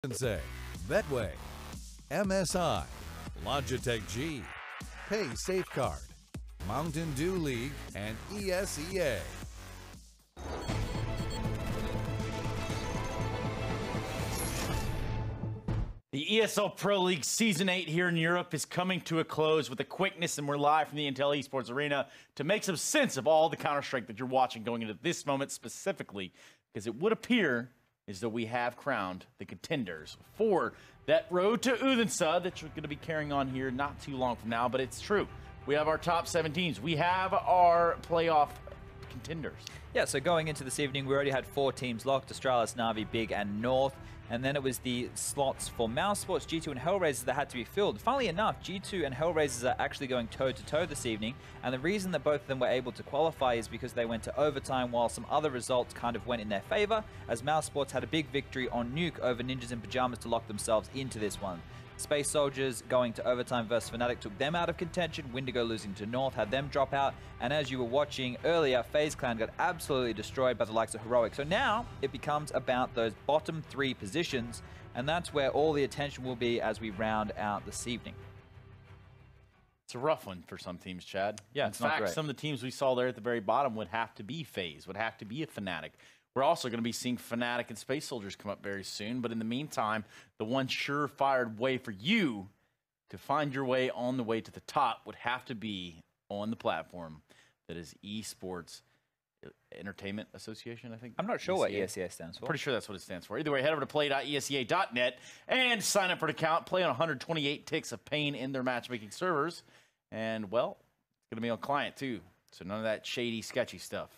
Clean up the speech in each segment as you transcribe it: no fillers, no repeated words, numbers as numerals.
Odense, Betway, MSI, Logitech G, Pay Safeguard, Mountain Dew League, and ESEA. The ESL Pro League Season 8 here in Europe is coming to a close with a quickness, and we're live from the Intel Esports Arena to make some sense of all the Counter-Strike that you're watching going into this moment specifically, because it would appear as though we have crowned the contenders for that road to Odense that you're going to be carrying on here not too long from now, but it's true. We have our top 7 teams. We have our playoff contenders. Yeah, so going into this evening, we already had 4 teams locked: Astralis, Na'Vi, Big, and North. And then it was the slots for Mouse Sports, G2, and Hellraisers that had to be filled. Funnily enough, G2 and Hellraisers are actually going toe-to-toe this evening. And the reason that both of them were able to qualify is because they went to overtime, while some other results kind of went in their favor, as Mouse Sports had a big victory on Nuke over Ninjas in Pajamas to lock themselves into this one. Space Soldiers going to overtime versus Fnatic took them out of contention. Windigo losing to North had them drop out. And as you were watching earlier, FaZe Clan got absolutely destroyed by the likes of Heroic. So now it becomes about those bottom 3 positions, and that's where all the attention will be as we round out this evening. It's a rough one for some teams, Chad. Yeah, in fact, some of the teams we saw there at the very bottom would have to be FaZe, would have to be a Fnatic. We're also going to be seeing Fnatic and Space Soldiers come up very soon. But in the meantime, the one surefire way for you to find your way on the way to the top would have to be on the platform that is Esports Entertainment Association, I think. I'm not sure what ESEA stands for. Pretty sure that's what it stands for. Either way, head over to play.esea.net and sign up for an account. Play on 128 ticks of pain in their matchmaking servers. And, well, it's going to be on client, too. So none of that shady, sketchy stuff.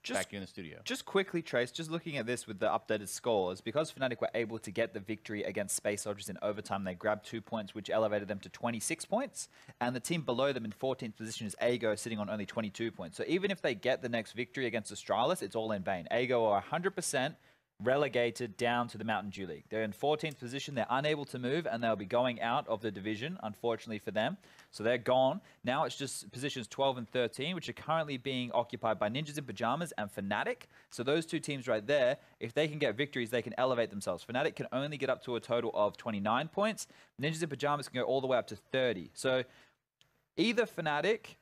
Back in the studio. Just quickly, Trace, just looking at this with the updated scores, because Fnatic were able to get the victory against Space Soldiers in overtime, they grabbed 2 points, which elevated them to 26 points. And the team below them in 14th position is Ago, sitting on only 22 points. So even if they get the next victory against Astralis, it's all in vain. Ago are 100% relegated down to the Mountain Dew League. They're in 14th position. They're unable to move, and they'll be going out of the division, unfortunately for them. So they're gone. Now it's just positions 12 and 13, which are currently being occupied by Ninjas in Pajamas and Fnatic. So those 2 teams right there, if they can get victories, they can elevate themselves. Fnatic can only get up to a total of 29 points. Ninjas in Pajamas can go all the way up to 30. So either Fnatic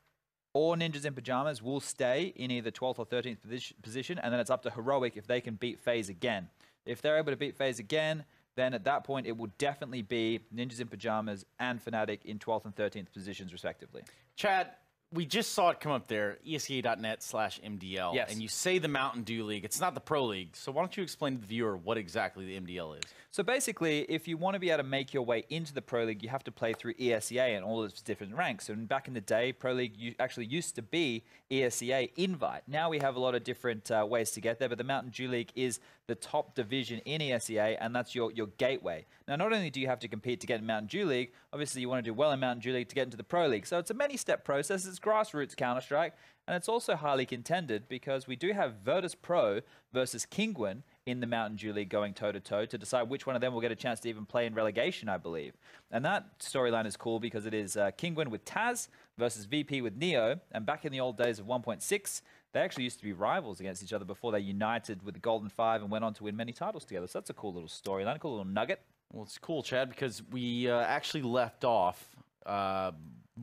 or Ninjas in Pajamas will stay in either 12th or 13th position, and then it's up to Heroic if they can beat FaZe again. If they're able to beat FaZe again, then at that point it will definitely be Ninjas in Pajamas and Fnatic in 12th and 13th positions, respectively. Chad, we just saw it come up there, ESEA.net/MDL, yes. And you say the Mountain Dew League. It's not the Pro League, so why don't you explain to the viewer what exactly the MDL is? So basically, if you want to be able to make your way into the Pro League, you have to play through ESEA and all its different ranks. And back in the day, Pro League actually used to be ESEA Invite. Now we have a lot of different ways to get there, but the Mountain Dew League is the top division in ESEA, and that's your gateway. Now, not only do you have to compete to get in Mountain Dew League, obviously you want to do well in Mountain Dew League to get into the Pro League. So it's a many-step process. It's grassroots Counter-Strike, and it's also highly contended because we do have Virtus Pro versus Kingwin in the Mountain Dew League going toe-to-toe to decide which one of them will get a chance to even play in relegation, I believe. And that storyline is cool because it is Kingwin with Taz versus VP with Neo. And back in the old days of 1.6, they actually used to be rivals against each other before they united with the Golden Five and went on to win many titles together. So that's a cool little storyline, a cool little nugget. Well, it's cool, Chad, because we actually left off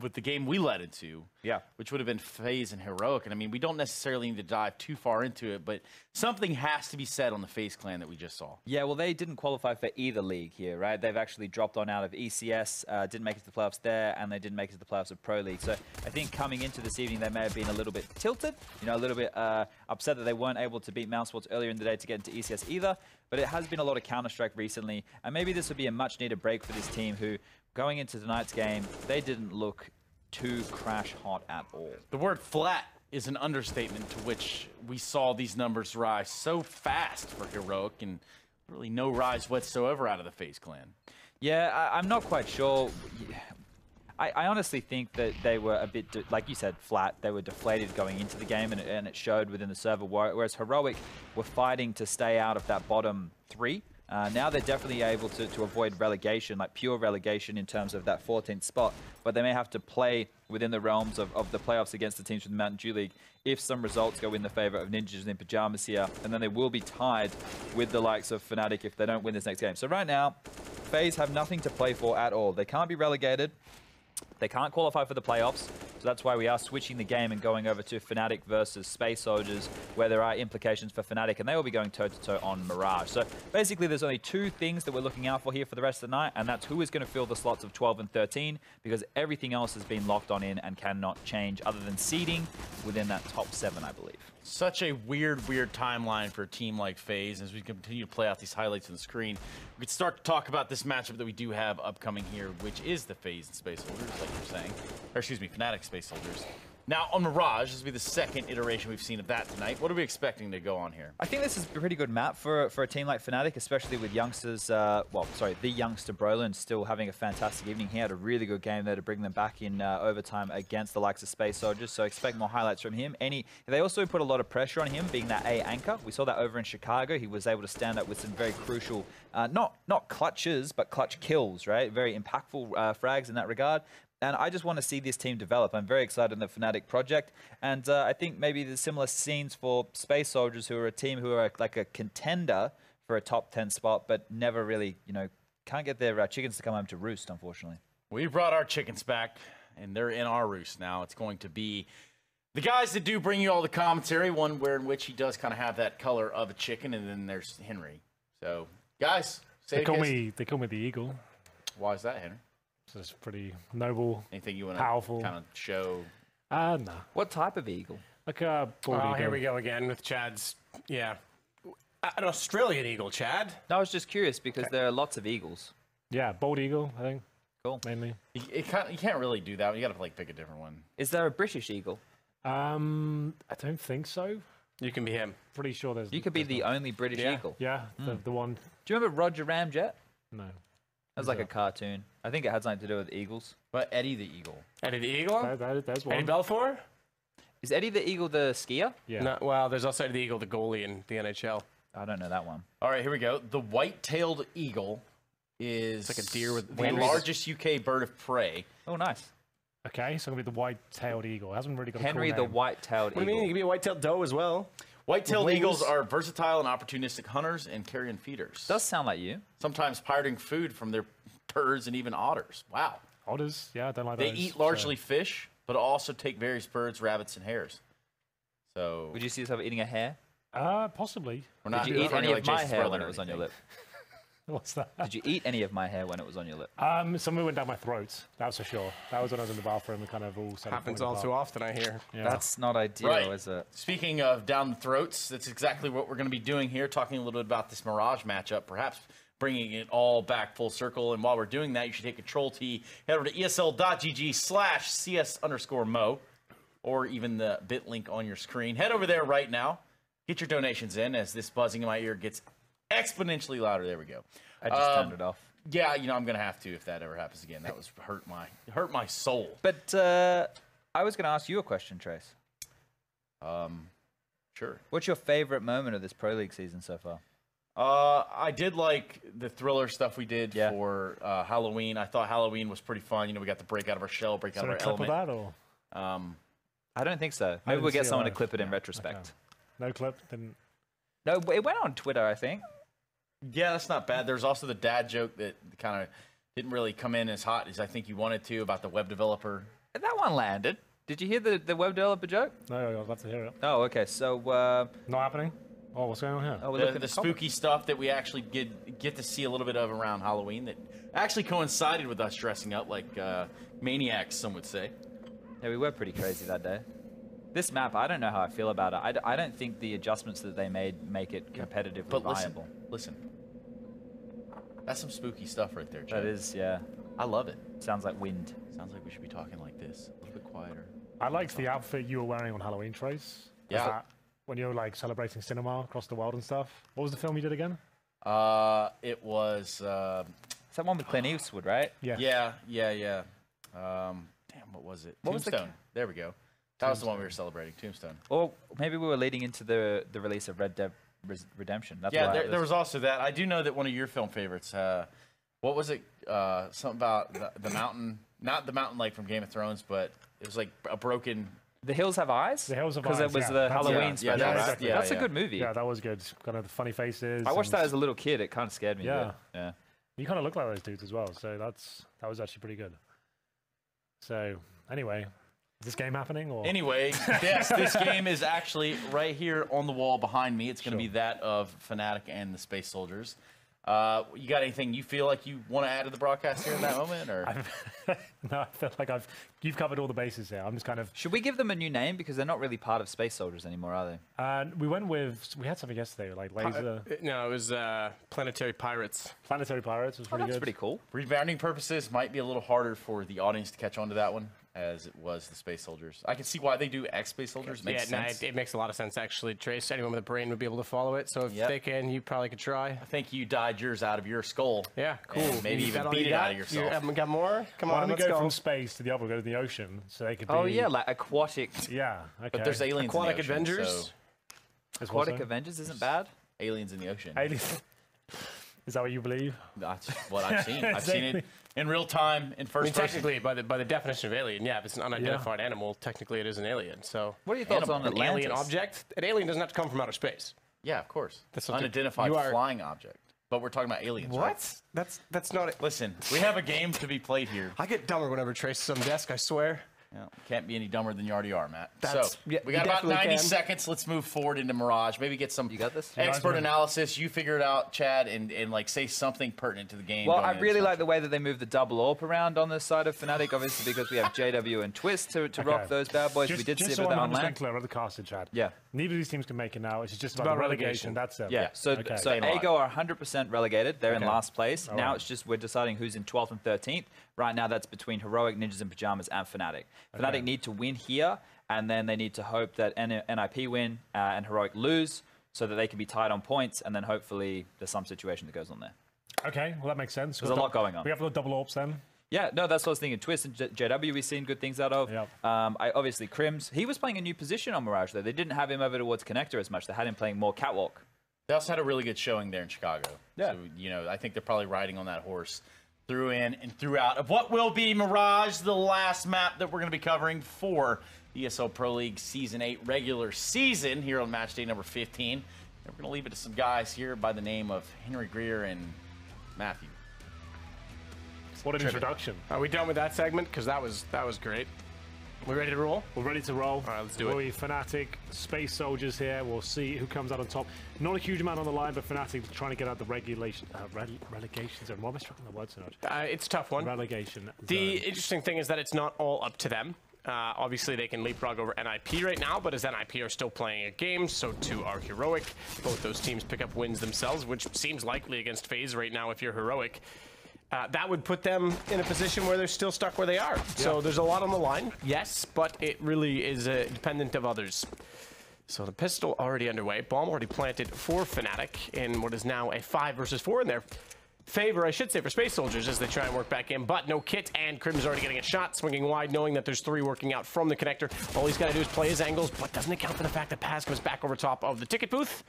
with the game we led into, which would have been FaZe and Heroic. And I mean, we don't necessarily need to dive too far into it, but something has to be said on the FaZe clan that we just saw. Yeah, well, they didn't qualify for either league here, right? They've actually dropped on out of ECS, didn't make it to the playoffs there, and they didn't make it to the playoffs of Pro League. So I think coming into this evening, they may have been a little bit tilted, you know, a little bit upset that they weren't able to beat Mouse Sports earlier in the day to get into ECS either. But it has been a lot of Counter-Strike recently, and maybe this would be a much-needed break for this team who, going into tonight's game, they didn't look too crash hot at all. The word flat is an understatement to which we saw these numbers rise so fast for Heroic and really no rise whatsoever out of the FaZe clan. Yeah, I'm not quite sure. I honestly think that they were a bit, like you said, flat. They were deflated going into the game, and it showed within the server, whereas Heroic were fighting to stay out of that bottom 3. Now they're definitely able to avoid relegation, like pure relegation in terms of that 14th spot, but they may have to play within the realms of the playoffs against the teams from the Mountain Dew League if some results go in the favor of Ninjas in Pajamas here, and then they will be tied with the likes of Fnatic if they don't win this next game. So right now, FaZe have nothing to play for at all. They can't be relegated. They can't qualify for the playoffs, so that's why we are switching the game and going over to Fnatic versus Space Soldiers, where there are implications for Fnatic, and they will be going toe-to-toe on Mirage. So basically, there's only two things that we're looking out for here for the rest of the night, and that's who is going to fill the slots of 12 and 13, because everything else has been locked on in and cannot change other than seeding within that top 7, I believe. Such a weird timeline for a team like FaZe. As we continue to play out these highlights on the screen, we could start to talk about this matchup that we do have upcoming here, which is the FaZe and Space Soldiers, like you're saying. Or excuse me, Fnatic Space Soldiers. Now, on Mirage, this will be the second iteration we've seen of that tonight. What are we expecting to go on here? I think this is a pretty good map for a team like Fnatic, especially with youngsters, the youngster Brolin still having a fantastic evening. He had a really good game there to bring them back in overtime against the likes of Space Soldiers, so expect more highlights from him. They also put a lot of pressure on him, being that A anchor. We saw that over in Chicago. He was able to stand up with some very crucial, not clutches, but clutch kills, right? Very impactful frags in that regard. And I just want to see this team develop. I'm very excited in the Fnatic project. And I think maybe the similar scenes for Space Soldiers, who are a team who are like a contender for a top 10 spot, but never really, can't get their chickens to come home to roost, unfortunately. We brought our chickens back, and they're in our roost now. It's going to be the guys that do bring you all the commentary, one where in which he does kind of have that color of a chicken, and then there's Henry. So, guys, they call me the Eagle. Why is that, Henry? So it's pretty noble. Anything you want powerful. to kind of show? No. What type of eagle? Like a bald eagle. Here we go again with Chad's, an Australian eagle, Chad. No, I was just curious because there are lots of eagles. Yeah, bald eagle, I think. Cool. Mainly. You can't really do that. You got to pick a different one. Is there a British eagle? I don't think so. You can be him. Pretty sure there's. You could be the only British eagle. Yeah, the one. Do you remember Roger Ramjet? No. That was like a cartoon. I think it had something to do with eagles. But Eddie the Eagle. Eddie the Eagle? There's one. Eddie Belfour? Is Eddie the Eagle the skier? Yeah. No, well, there's also Eddie the Eagle, the goalie in the NHL. I don't know that one. All right, here we go. The white-tailed eagle is like a deer with the largest UK bird of prey. Oh, nice. Okay, so it'll be the white-tailed eagle. It hasn't really got a Henry cool the name. white-tailed eagle. What do you mean? You can be a white-tailed doe as well. White-tailed eagles are versatile and opportunistic hunters and carrion feeders. Does sound like you. Sometimes pirating food from their birds and even otters. Wow. Otters? Yeah, I don't like They those. eat largely fish, but also take various birds, rabbits, and hares. So. Would you see yourself eating a hare? Possibly. We're not Did you eat any like of my Jason's hair brother when or it was on your anything. lip? What's that? Did you eat any of my hair when it was on your lip? Some of it went down my throat. That's for sure. That was when I was in the bathroom and kind of all set up Happens on all the too bar. often, I hear. Yeah. That's not ideal, Right. is it? Speaking of down the throats, that's exactly what we're going to be doing here, talking a little bit about this Mirage matchup, perhaps bringing it all back full circle. And while we're doing that, you should hit Control-T, head over to esl.gg/CS_Mo, or even the bit link on your screen. Head over there right now. Get your donations in as this buzzing in my ear gets exponentially louder. There we go. I just turned it off. Yeah, I'm going to have to if that ever happens again. That was hurt my soul. But I was going to ask you a question, Trace. Sure. What's your favorite moment of this Pro League season so far? I did like the thriller stuff we did for Halloween. I thought Halloween was pretty fun. We got the break out of our shell, break out of our clip element. of that, or? I don't think so. I Maybe didn't we'll get see it someone to live. clip it in Yeah, retrospect. okay. No clip? Didn't. No, it went on Twitter, I think. Yeah, that's not bad. There's also the dad joke that kind of didn't really come in as hot as I think you wanted to about the web developer. That one landed. Did you hear the web developer joke? No, I was about to hear it. Oh, okay. So, Not happening? Oh, what's going on here? we're The, looking the at spooky stuff that we actually get to see a little bit of around Halloween that actually coincided with us dressing up like maniacs, some would say. Yeah, we were pretty crazy that day. This map, I don't know how I feel about it. I don't think the adjustments that they made make it competitively But listen, viable. listen. That's some spooky stuff right there, That Chad. is, yeah. I love it. Sounds like wind. Sounds like we should be talking like this, a little bit quieter. I liked the outfit you were wearing on Halloween, Trace. Yeah. That, when you were like celebrating cinema across the world and stuff. What was the film you did again? It was. It's that one with Clint Eastwood, right? Yeah. Yeah. Damn, what was it? What was the Tombstone. There we go. That was the one we were celebrating. Tombstone. Or maybe we were leading into the release of Red Dead redemption. That's Yeah, why there was also that. I do know that one of your film favorites, what was it? Something about the mountain, not the mountain lake from Game of Thrones, but it was like a broken... The Hills Have Eyes? The Hills Have Eyes, Because it was the Halloween special, that was- right? exactly. That's a good movie. Yeah, that was good. Kind of the funny faces. I watched and that as a little kid. It kind of scared me. Yeah. But, yeah. You kind of look like those dudes as well, so that was actually pretty good. So, anyway, is this game happening? Or? Anyway, yes, this game is actually right here on the wall behind me. It's going to be that of Fnatic and the Space Soldiers. You got anything you feel like you want to add to the broadcast here in that moment? Or? No, I feel like you've covered all the bases here. I'm just kind of... Should we give them a new name? Because they're not really part of Space Soldiers anymore, are they? We had something yesterday, like Laser... No, it was Planetary Pirates. Planetary Pirates was pretty That's good. pretty cool. Rebounding purposes might be a little harder for the audience to catch on to that one, as it was the Space Soldiers. I can see why they do Space Soldiers. Makes sense. It makes a lot of sense, actually, Trace. Anyone with a brain would be able to follow it. So if they can, you probably could try. I think you died yours out of your skull. Yeah, cool. And maybe You even got all beat you it out got? of yourself. You haven't got more? Come Why on, don't we let's go go. from space to the other, go to the ocean, so they could be... Oh, yeah, like aquatic. Yeah, okay. But there's aliens Aquatic in the ocean, Avengers? so There's Aquatic also- Avengers isn't bad. aliens in the ocean. Aliens. Is that what you believe? That's what I've seen. I've seen it in real time, in first person. Technically, by the definition of alien, yeah, if it's an unidentified animal, technically it is an alien. So What are your thoughts on an Atlantis? alien object? An alien doesn't have to come from outer space. Yeah, of course. That's something- unidentified you are- flying object. But we're talking about aliens, right? That's not it. Listen, we have a game to be played here. I get dumber whenever Trace is on the desk, I swear. Yeah, can't be any dumber than you already are, Matt. That's- So yeah, we you got about definitely 90 can. seconds. Let's move forward into Mirage. Maybe get some You got this? expert analysis. You figure it out, Chad, and like say something pertinent to the game. Well, going I into really this like the way that they move the double AWP around on this side of Fnatic, obviously because we have JW and Twist to rock those bad boys. We did see just a so bit of that I'm on 100% land. clear of the casted, Chad. Yeah. Neither of these teams can make it now. It's just about about the relegation. relegation. That's it. Yeah, so Okay. so Ago are 100% relegated. They're in Okay. last place. Now right. it's just we're deciding who's in 12th and 13th. Right now that's between Heroic, Ninjas in Pajamas, and Fnatic. Fnatic need to win here, and then they need to hope that NIP win and Heroic lose, so that they can be tied on points, and then hopefully there's some situation that goes on there. Okay, well, that makes sense. There's a lot going on. We have the double AWPs then. Yeah, no, that's what I was thinking. Twist and JW, we've seen good things out of. Yep. Obviously, Crims, he was playing a new position on Mirage, though. They didn't have him over towards Connector as much. They had him playing more Catwalk. They also had a really good showing there in Chicago. Yeah. So, I think they're probably riding on that horse through in and throughout of what will be Mirage, the last map that we're going to be covering for the ESL Pro League Season 8 regular season here on Matchday number 15. And we're going to leave it to some guys here by the name of Henry Greer and Matthew. What an introduction. Are we done with that segment? Because that was great. We ready to roll? We're ready to roll. All right, let's do it. We'll be Fnatic, Space Soldiers here. We'll see who comes out on top. Not a huge amount on the line, but Fnatic trying to get out the relegation zone. Why am I struggling the word so much? It's a tough one. Relegation The zone. interesting thing is that it's not all up to them. Obviously, they can leapfrog over NIP right now, but as NIP are still playing a game, so too are Heroic. Both those teams pick up wins themselves, which seems likely against FaZe right now if you're Heroic. That would put them in a position where they're still stuck where they are. Yeah. So there's a lot on the line, yes, but it really is dependent of others. So the pistol already underway. Bomb already planted for Fnatic in what is now a 5 versus 4 in their favor, I should say, for Space Soldiers as they try and work back in, but no kit, and Crim's already getting a shot, swinging wide, knowing that there's 3 working out from the connector. All he's got to do is play his angles, but doesn't account for the fact that Paz comes back over top of the ticket booth.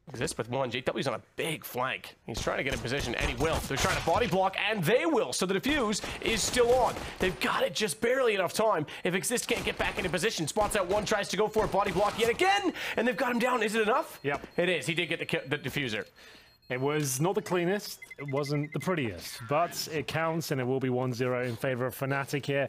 Exists with one. JW's on a big flank. He's trying to get in position, and he will. They're trying to body block, and they will. So the defuse is still on. They've got it just barely enough time. If Exist can't get back into position, spots out one, tries to go for it, body block yet again, and they've got him down. Is it enough? Yep. It is. He did get the diffuser. It was not the cleanest. It wasn't the prettiest, but it counts, and it will be 1-0 in favor of Fnatic here.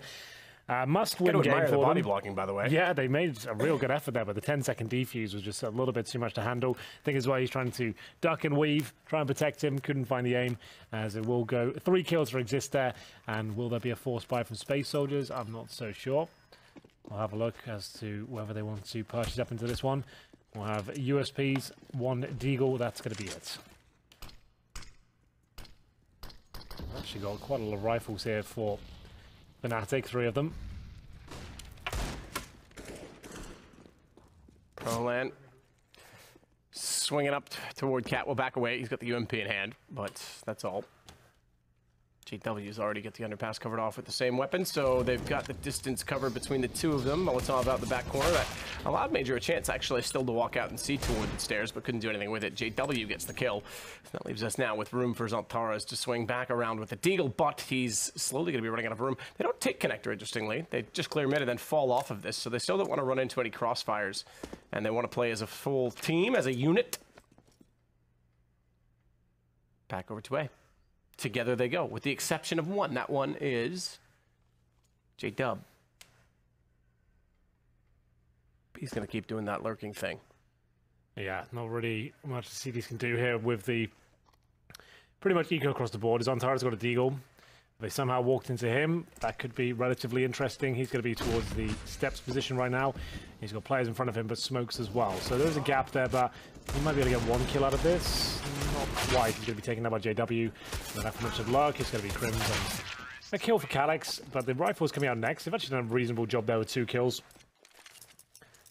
Must-win Gotta game admire for the them. body blocking, by the way. Yeah, they made a real good effort there, but the 10-second defuse was just a little bit too much to handle. I think as well he's trying to duck and weave, try and protect him, couldn't find the aim, as it will go 3 kills for Exist there. And will there be a force buy from Space Soldiers? I'm not so sure. We'll have a look as to whether they want to purchase up into this one. We'll have USPs, 1 Deagle, that's going to be it. We've actually got quite a lot of rifles here for Fnatic, 3 of them. Proland swinging up toward Cat. Will back away. He's got the UMP in hand, but that's all. JW's already got the underpass covered off with the same weapon, so they've got the distance covered between the two of them. Molotov out the back corner. That allowed Major a chance, actually, still to walk out and see toward the stairs, but couldn't do anything with it. JW gets the kill. That leaves us now with room for Zaltaras to swing back around with the deagle, but he's slowly going to be running out of room. They don't take connector, interestingly. They just clear mid and then fall off of this, so they still don't want to run into any crossfires, and they want to play as a full team, as a unit. Back over to A. Together they go, with the exception of one. That one is J-Dub. He's going to keep doing that lurking thing. Yeah, not really much the CDs can do here with the pretty much eco across the board. Zantara's got a deagle. If they somehow walked into him, that could be relatively interesting. He's going to be towards the steps position right now. He's got players in front of him, but smokes as well. So there's a gap there, but he might be able to get one kill out of this. Not quite. He's going to be taken down by JW. Then after much of luck, it's going to be Crims and a kill for Calyx, but the rifle's coming out next. They've actually done a reasonable job there with 2 kills.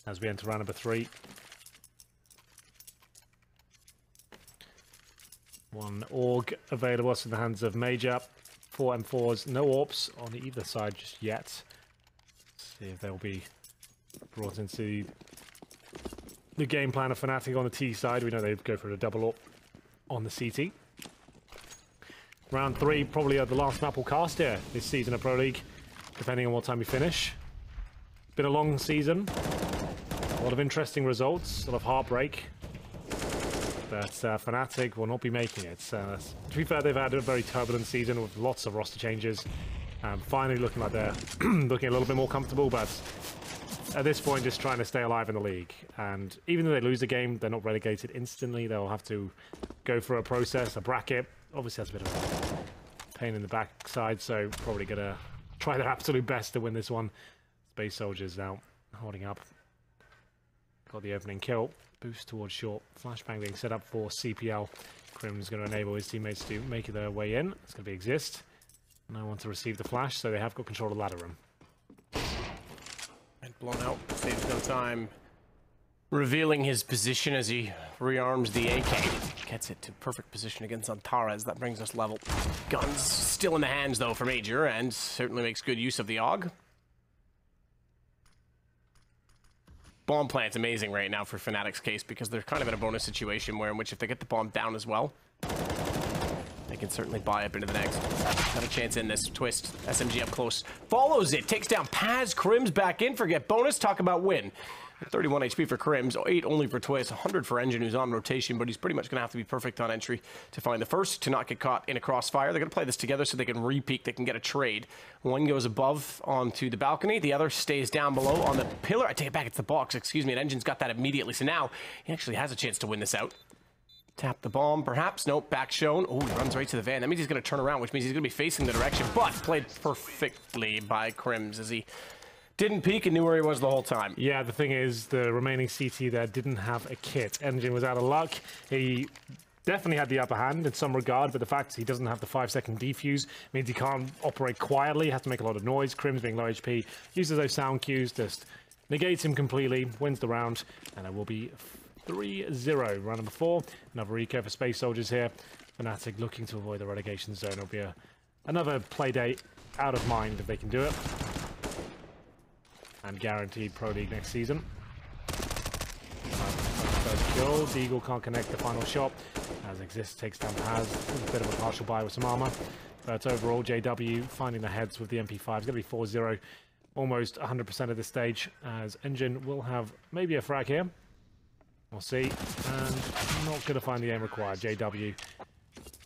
As we enter round number 3. One AUG available in the hands of Major. 4 M4s, no AWPs on either side just yet. See if they'll be brought into the game plan of Fnatic on the T side. We know they go for a double AWP on the CT. Round 3, probably the last map we'll cast here this season of Pro League, depending on what time we finish. Been a long season, a lot of interesting results, a lot of heartbreak. But Fnatic will not be making it. To be fair, they've had a very turbulent season with lots of roster changes. Finally looking like they're looking a little bit more comfortable, but at this point just trying to stay alive in the league. And even though they lose the game, they're not relegated instantly. They'll have to go through a process, a bracket. Obviously that's a bit of a pain in the backside, so probably going to try their absolute best to win this one. Space Soldiers now holding up. Got the opening kill. Boost towards short. Flashbang being set up for CPL. Crim's going to enable his teammates to make their way in. It's going to be Exist. No one to receive the flash, so they have got control of the ladder room. And blown out. Saves no time. Revealing his position as he rearms the AK. Gets it to perfect position against Antares. That brings us level. Guns still in the hands, though, for Major, and certainly makes good use of the AUG. Bomb plant's amazing right now for Fnatic's case because they're kind of in a bonus situation where in which if they get the bomb down as well, they can certainly buy up into the next. Got a chance in this. Twist. SMG up close. Follows it. Takes down Paz. Crims back in for get bonus. Talk about win. 31 HP for Crims, 8 only for Twist, 100 for Engine, who's on rotation, but he's pretty much going to have to be perfect on entry to find the first, to not get caught in a crossfire. They're going to play this together so they can re-peek, they can get a trade. One goes above onto the balcony, the other stays down below on the pillar. I take it back, it's the box, excuse me, and Engine's got that immediately, so now he actually has a chance to win this out. Tap the bomb, perhaps. Nope, back shown. Oh, he runs right to the van. That means he's going to turn around, which means he's going to be facing the direction, but played perfectly by Crims as he didn't peek and knew where he was the whole time. Yeah, the thing is, the remaining CT there didn't have a kit. Engine was out of luck. He definitely had the upper hand in some regard, but the fact he doesn't have the 5-second defuse means he can't operate quietly. He has to make a lot of noise. Crims, being low HP, uses those sound cues, just negates him completely, wins the round, and it will be 3-0. Round number 4. Another eco for Space Soldiers here. Fnatic looking to avoid the relegation zone. It'll be another play date out of mind if they can do it. And guaranteed Pro League next season. First kill. Deagle can't connect the final shot. As Exist takes down Paz. A bit of a partial buy with some armor. But overall, JW finding the heads with the MP5. It's going to be 4-0. Almost 100% at this stage. As Engine will have maybe a frag here. We'll see. And not going to find the aim required. JW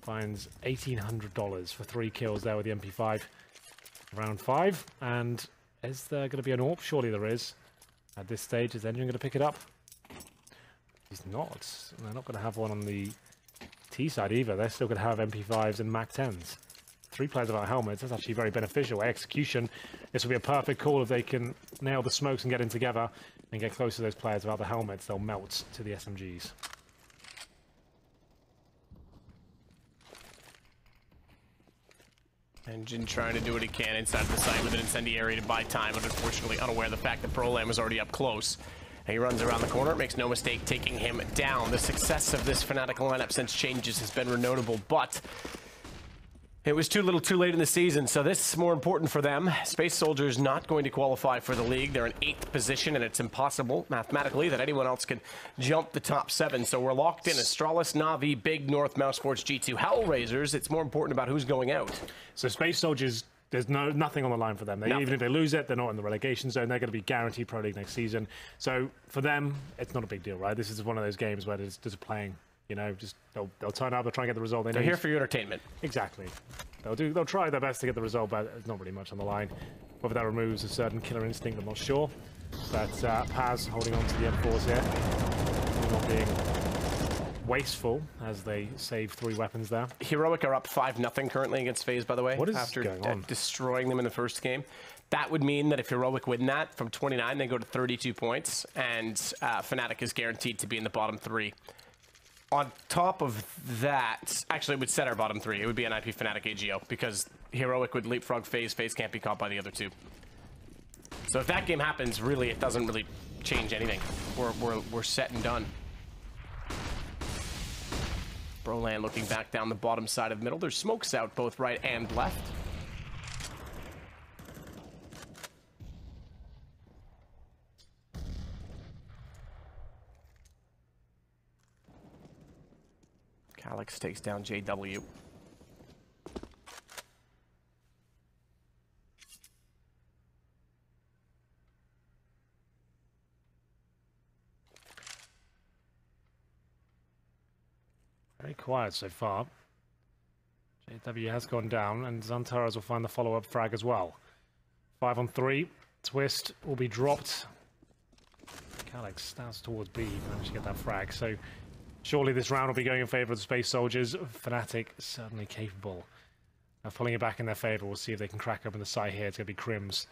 finds $1,800 for 3 kills there with the MP5. Round 5. And is there going to be an AWP? Surely there is. At this stage, is Engine going to pick it up? He's not. They're not going to have one on the T side either. They're still going to have MP5s and MAC 10s. 3 players without helmets. That's actually very beneficial. Execution. This will be a perfect call if they can nail the smokes and get in together and get close to those players without the helmets. They'll melt to the SMGs. Engine trying to do what he can inside the site with an incendiary to buy time, but unfortunately unaware of the fact that Prolam was already up close. And he runs around the corner, makes no mistake taking him down. The success of this Fnatic lineup since changes has been notable, but It was too little too late in the season, so this is more important for them. Space Soldiers not going to qualify for the league. They're in 8th position, and it's impossible mathematically that anyone else can jump the top 7. So we're locked in. Astralis, Na'Vi, Big North, Mousesports, G2, Hellraisers. It's more important about who's going out. So Space Soldiers, there's nothing on the line for them. Even if they lose it, they're not in the relegation zone. They're going to be guaranteed Pro League next season. So for them, it's not a big deal, right? This is one of those games where they're just playing. You know, just they'll turn up, they'll try and get the result they need. They're here for your entertainment. Exactly. They'll try their best to get the result, but there's not really much on the line. Whether that removes a certain killer instinct, I'm not sure. But Paz holding on to the M4s here, not being wasteful as they save 3 weapons there. Heroic are up 5-0 currently against FaZe, by the way. What is after going on? Destroying them in the first game. That would mean that if Heroic win that from 29, they go to 32 points, and Fnatic is guaranteed to be in the bottom 3. On top of that, actually, it would set our bottom 3. It would be NIP, Fnatic, AGO, because Heroic would leapfrog FaZe. FaZe can't be caught by the other 2. So if that game happens, really, it doesn't really change anything. We're set and done. Broland looking back down the bottom side of middle. There's smokes out both right and left. Alex takes down JW. Very quiet so far. JW has gone down, and Zantaras will find the follow-up frag as well. 5 on 3. Twist will be dropped. Alex starts towards B, managed to get that frag. So surely this round will be going in favor of the Space Soldiers. Fnatic certainly capable of pulling it back in their favor. We'll see if they can crack open the side here. It's going to be Crims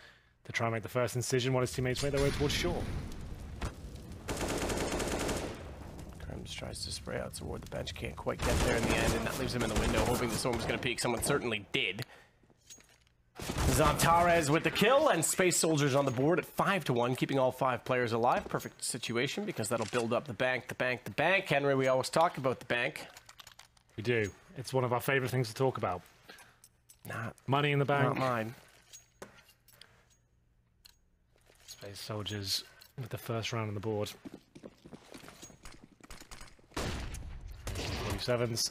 to try and make the first incision while his teammates make their way towards shore. Crims tries to spray out toward the bench. Can't quite get there in the end, and that leaves him in the window, hoping the storm was going to peak. Someone certainly did. Zantares with the kill, and Space Soldiers on the board at 5-1, keeping all 5 players alive. Perfect situation, because that'll build up the bank, the bank, the bank. Henry, we always talk about the bank. We do. It's one of our favorite things to talk about. Not money in the bank. Not mine. Space Soldiers with the first round on the board. 47s.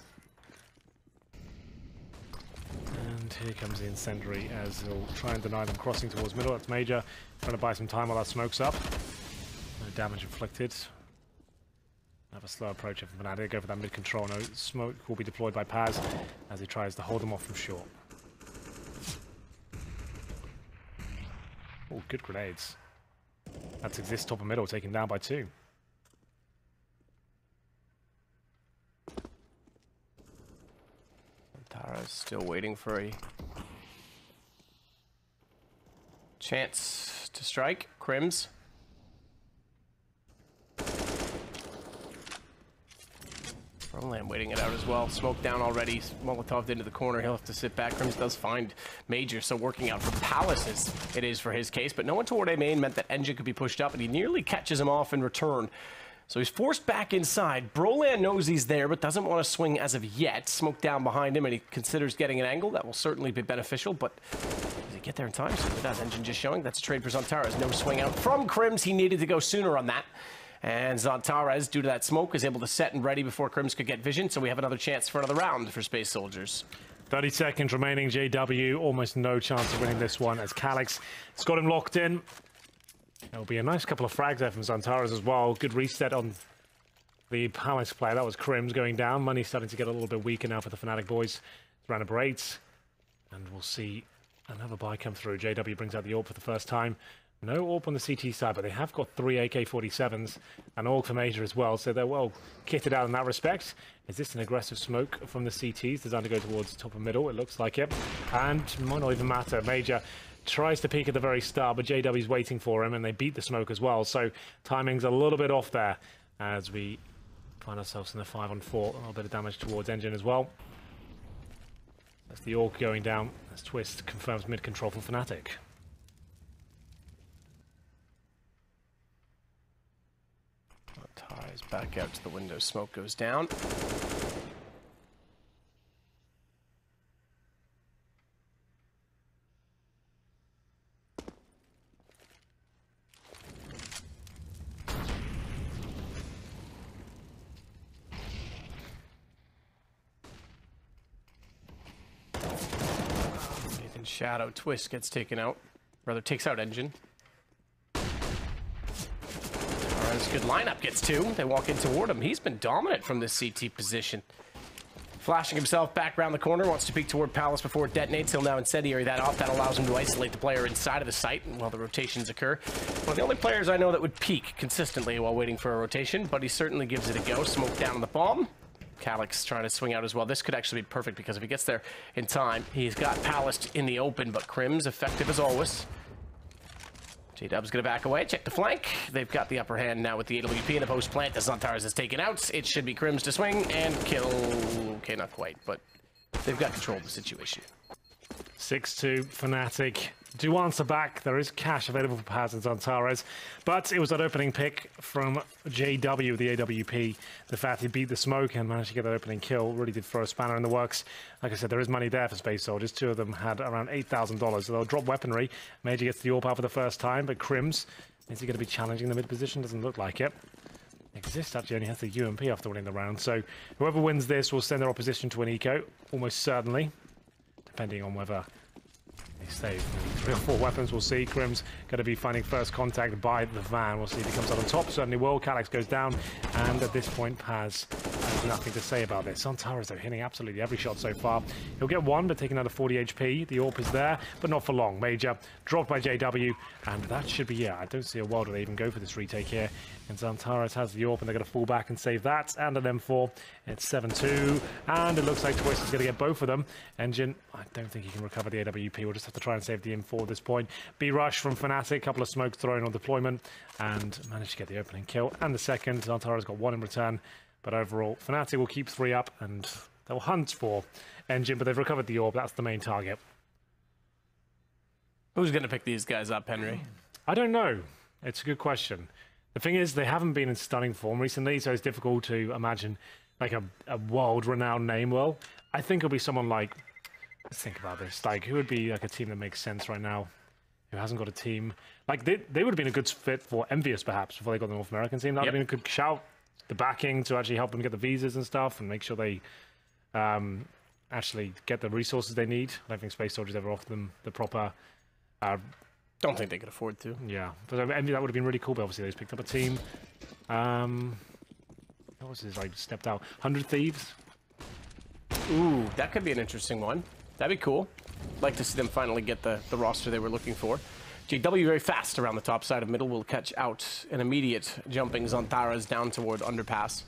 And here comes the incendiary as he'll try and deny them crossing towards middle. That's Major trying to buy some time while that smoke's up. No damage inflicted. Have a slow approach from Fnatic. Go for that mid control. No smoke will be deployed by Paz as he tries to hold them off from short. Oh, good grenades. That's Exist top of middle, taken down by 2. Tara's still waiting for a chance to strike. Crims. Broland waiting it out as well. Smoke down already. Molotov'd into the corner. He'll have to sit back. Crims does find Major, so working out for Palaces it is for his case. But no one toward A main meant that Engine could be pushed up, and he nearly catches him off in return. So he's forced back inside. Broland knows he's there, but doesn't want to swing as of yet. Smoke down behind him, and he considers getting an angle. That will certainly be beneficial, but does he get there in time? So that's Engine just showing. That's a trade for Zantares. No swing out from Crims. He needed to go sooner on that. And Zantares, due to that smoke, is able to set and ready before Crims could get vision. So we have another chance for another round for Space Soldiers. 30 seconds remaining. JW, almost no chance of winning this one as Calix has got him locked in. There'll be a nice couple of frags there from Zantares as well. Good reset on the Palace player. That was Crims going down. Money's starting to get a little bit weaker now for the Fnatic boys. It's round number 8. And we'll see another buy come through. JW brings out the AWP for the first time. No AWP on the CT side, but they have got 3 AK-47s and AUG for Major as well, so they're well kitted out in that respect. Is this an aggressive smoke from the CTs designed to go towards top and middle? It looks like it. And might not even matter. Major tries to peek at the very start, but JW's waiting for him, and they beat the smoke as well. So timing's a little bit off there as we find ourselves in a 5-on-4. A little bit of damage towards Engine as well. That's the AUG going down as Twist confirms mid-control for Fnatic. Ties back out to the window. Smoke goes down. Shadow Twist gets taken out. Rather, takes out Engine. Alright, good lineup. Gets two. They walk in toward him. He's been dominant from this CT position. Flashing himself back around the corner, wants to peek toward Palace before it detonates. He'll now incendiary that off. That allows him to isolate the player inside of the site while the rotations occur. One of the only players I know that would peek consistently while waiting for a rotation, but he certainly gives it a go. Smoke down on the bomb. Calyx trying to swing out as well. This could actually be perfect because if he gets there in time, he's got Palace in the open, but Crim's effective as always. J-Dub's going to back away, check the flank. They've got the upper hand now with the AWP and the post plant as Zantares is taken out. It should be Crim's to swing and kill. Okay, not quite, but they've got control of the situation. 6-2 Fnatic. Do answer back. There is cash available for Paz and Zantares, but it was that opening pick from JW, the AWP. The fact he beat the smoke and managed to get that opening kill really did throw a spanner in the works. Like I said, there is money there for Space Soldiers. Two of them had around $8,000, so they'll drop weaponry. Major gets the AWP out for the first time, but Crims, is he going to be challenging the mid position? Doesn't look like it. Exist actually only has the UMP after winning the round, so whoever wins this will send their opposition to an eco, almost certainly, depending on whether they save maybe 3 or 4 weapons. We'll see. Crim's going to be finding first contact by the van. We'll see if he comes out on top. Certainly will. Calyx goes down, and at this point, Paz has nothing to say about this. Zantares, though, hitting absolutely every shot so far. He'll get one, but taking out a 40 HP. The AWP is there, but not for long. Major dropped by JW, and that should be, yeah, I don't see a world where they even go for this retake here. And Zantares has the AWP, and they're going to fall back and save that. And an M4. It's 7-2, and it looks like Twist is going to get both of them. Engine, I don't think he can recover the AWP. We'll just have to try and save the M4 at this point. B-Rush from Fnatic, couple of smokes thrown on deployment, and managed to get the opening kill. And the second, Zantares got 1 in return. But overall, Fnatic will keep 3 up, and they'll hunt for Engine, but they've recovered the AWP. That's the main target. Who's going to pick these guys up, Henry? I don't know. It's a good question. The thing is, they haven't been in stunning form recently, so it's difficult to imagine like a world-renowned name will. I think it'll be someone like, let's think about this, like who would be like a team that makes sense right now, who hasn't got a team. Like they would have been a good fit for Envious perhaps before they got the North American team. That would have been a good shout. The backing to actually help them get the visas and stuff and make sure they actually get the resources they need. I don't think Space Soldiers ever offered them the proper... Don't think they could afford to. Yeah, but Envy, that would have been really cool, but obviously they just picked up a team. What was his, like, stepped out? 100 Thieves? Ooh, that could be an interesting one. That'd be cool. Like to see them finally get the roster they were looking for. JW very fast around the top side of middle will catch out an immediate jumping Zantares down toward underpass.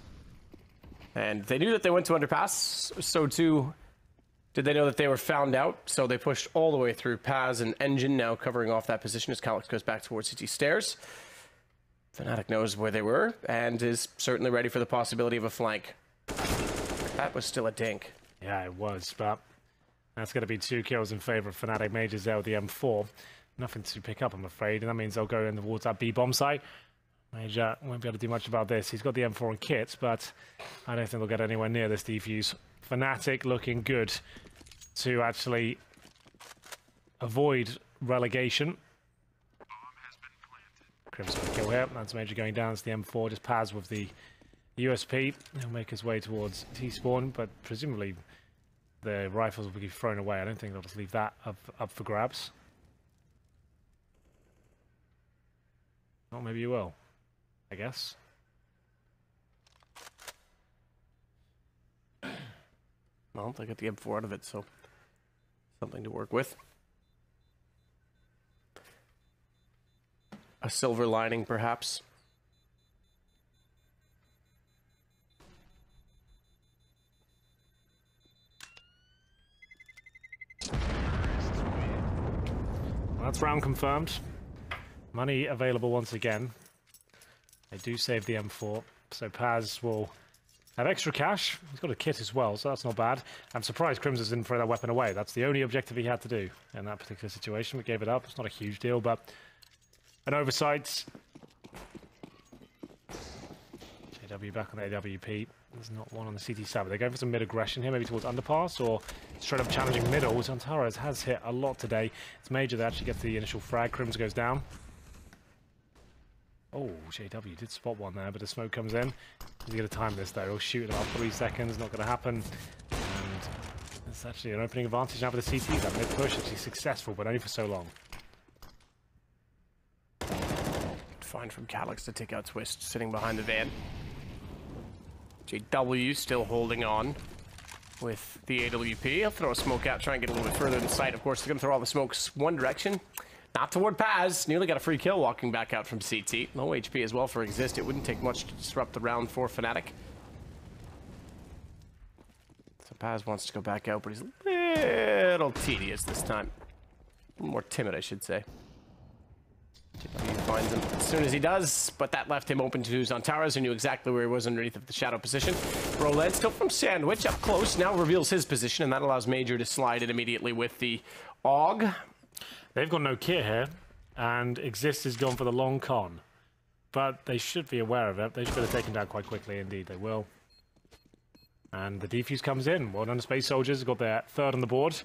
And they knew that they went to underpass, so too did they know that they were found out, so they pushed all the way through. Paz and Engine now covering off that position as Calyx goes back towards City Stairs. Fnatic knows where they were and is certainly ready for the possibility of a flank. That was still a dink. Yeah, it was, but that's going to be 2 kills in favor of Fnatic. Majors there with the M4. Nothing to pick up, I'm afraid, and that means they'll go in towards that B-bomb site. Major won't be able to do much about this. He's got the M4 and kit, but I don't think they'll get anywhere near this defuse. Fnatic looking good to actually avoid relegation. Crim's going to kill here. That's Major going down. It's the M4. Just Paz with the USP. He'll make his way towards T-spawn, but presumably the rifles will be thrown away. I don't think they'll just leave that up for grabs. Or maybe you will, I guess. Well, they got the M4 out of it, so something to work with. A silver lining, perhaps. Well, that's round confirmed. Money available once again. They do save the M4, so Paz will have extra cash. He's got a kit as well, so that's not bad. I'm surprised Crimson didn't throw that weapon away. That's the only objective he had to do in that particular situation. We gave it up. It's not a huge deal, but an oversight. JW back on the AWP. There's not one on the CT side, but they're going for some mid-aggression here, maybe towards underpass, or straight up challenging middle. Zantares has hit a lot today. It's Major that actually gets the initial frag. Crimson goes down. Oh, JW did spot one there, but the smoke comes in. He's going to time this, though. He'll shoot in about 3 seconds. Not going to happen. And That's actually an opening advantage now for the CT. That mid-push actually successful, but only for so long. Fine from Calyx to take out Twist, sitting behind the van. JW still holding on with the AWP. He'll throw a smoke out, try and get a little bit further in sight. Of course, they're going to throw all the smokes one direction. Not toward Paz. Nearly got a free kill walking back out from CT. Low HP as well for Exist. It wouldn't take much to disrupt the round for Fnatic. So Paz wants to go back out, but he's a little tedious this time. A little more timid, I should say. JW finds him as soon as he does, but that left him open to Zontaras, who knew exactly where he was underneath of the shadow position. Roland still from Sandwich up close, now reveals his position, and that allows Major to slide in immediately with the AUG. They've got no kit here, and Exist is gone for the long con. But they should be aware of it. They should be taken down quite quickly, indeed they will. And the defuse comes in. Well done, the Space Soldiers got their third on the board,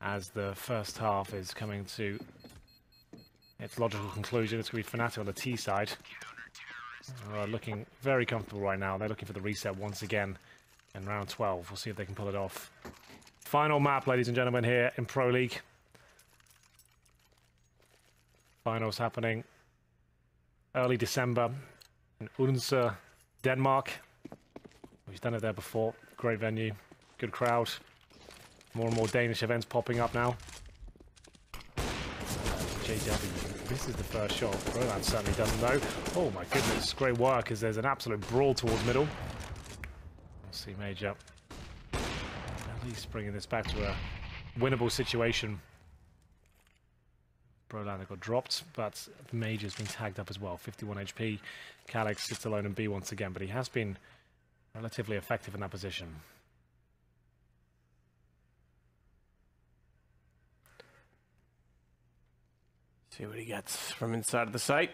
as the first half is coming to its logical conclusion. It's going to be Fnatic on the T side. Looking very comfortable right now. They're looking for the reset once again in round 12. We'll see if they can pull it off. Final map, ladies and gentlemen, here in Pro League. Finals happening early December in Odense, Denmark. We've done it there before. Great venue, good crowd. More and more Danish events popping up now. JW, this is the first shot. Roland certainly doesn't know. Oh my goodness, great work as there's an absolute brawl towards middle. We'll see Major at least bringing this back to a winnable situation. Roland got dropped, but Major's been tagged up as well. 51 HP. Calyx sits alone in B once again, but he has been relatively effective in that position. See what he gets from inside of the site.